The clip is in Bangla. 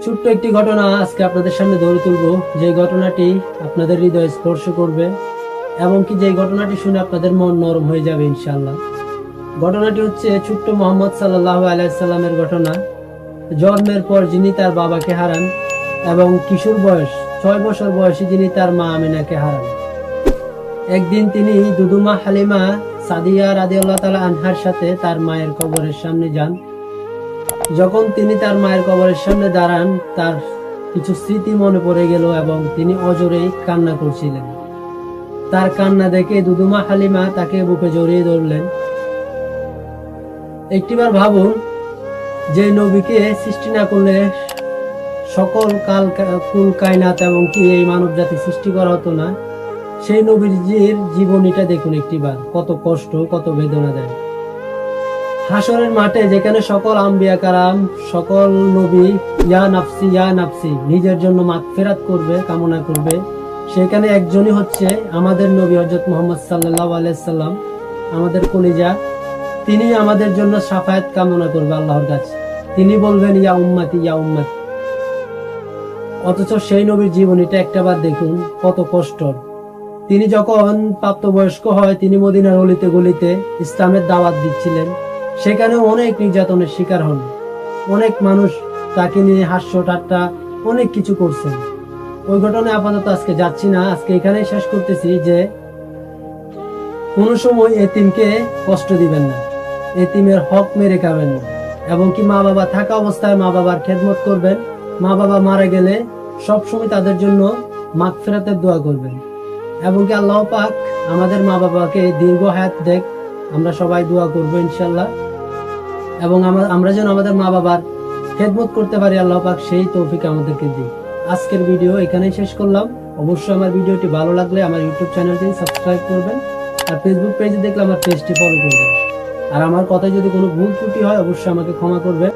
ছোট্ট একটি ঘটনা আজকে আপনাদের সামনে ধরে তুলব, যে ঘটনাটি আপনাদের হৃদয় স্পর্শ করবে এবং কি যে ঘটনাটি শুনে আপনাদের মন নরম হয়ে যাবে ইনশাআল্লাহ। ঘটনাটি হচ্ছে ছোট্ট মোহাম্মদ সাল্লাল্লাহু আলাইহি সাল্লামের ঘটনা। জন্মের পর যিনি তার বাবাকে হারান এবং কিশোর বয়স 6 বছর বয়সে যিনি তার মা আমিনাকে হারান। একদিন তিনি দুদুমা হালিমা সাদিয়া রাদিয়াল্লাহু তাআলা আনহার সাথে তার মায়ের কবরের সামনে যান। যখন তিনি তার মায়ের কবরের সামনে দাঁড়ান, তার কিছু স্মৃতি মনে পড়ে গেল এবং তিনি অজরেই কান্না করছিলেন। তার কান্না দেখে দুদুমা হালিমা তাকে বুকে জড়িয়ে ধরলেন। একটিবার ভাবুন, যে নবীকে সৃষ্টি না করলে সকল কুল কায়নাত এবং কি এই মানব জাতি সৃষ্টি করা হতো না, সেই নবীজির জীবনীটা দেখুন একটিবার, কত কষ্ট, কত বেদনা দেয়। হাসরের মাঠে যেখানে সকল আম্বিয়া কারাম, সকল নবী ইয়া নাফসি নিজের জন্য মাগফিরাত করবে, কামনা করবে, সেখানে একজনই হচ্ছে আমাদের নবী হযরত মুহাম্মদ সাল্লাল্লাহু আলাইহি সাল্লাম, আমাদের কলিজা। তিনি আমাদের জন্য শাফায়াত কামনা করবে আল্লাহর কাছে। তিনি বলবেন ইয়া উম্মতি ইয়া উম্মতি। অথচ সেই নবীর জীবনীটা একটাবার দেখুন, কত কষ্টর। তিনি যখন প্রাপ্তবয়স্ক হয়, তিনি মদিনার অলিতে গলিতে ইসলামের দাওয়াত দিচ্ছিলেন। সেখানে অনেক নির্যাতনের শিকার হন। অনেক মানুষ তাকে নিয়ে হাস্য ঠাট্টা অনেক কিছু করছেন। ওই ঘটনায় আপাতত আজকে যাচ্ছি না, আজকে এখানেই শেষ করতেছি যে কোনো সময় এতিমকে কষ্ট দিবেন না, এতিমের হক মেরে খাবেন না, এবং কি মা বাবা থাকা অবস্থায় মা বাবার খেদমত করবেন। মা বাবা মারা গেলে সবসময় তাদের জন্য মাগফিরাতের দোয়া করবেন, এবং কি আল্লাহ পাক আমাদের মা বাবাকে দীর্ঘ হায়াত দেখ, আমরা সবাই দোয়া করবো ইনশাল্লাহ। এবং আমরা যেন আমাদের মা বাবার খেদমত করতে পারি, আল্লাহ পাক সেই তৌফিক আমাদেরকে দিই। আজকের ভিডিও এখানেই শেষ করলাম। অবশ্যই আমার ভিডিওটি ভালো লাগলে আমার ইউটিউব চ্যানেলটি সাবস্ক্রাইব করবেন, আর ফেসবুক পেজে দেখলে আমার পেজটি ফলো করবেন। আর আমার কথায় যদি কোনো ভুল ত্রুটি হয় অবশ্যই আমাকে ক্ষমা করবেন।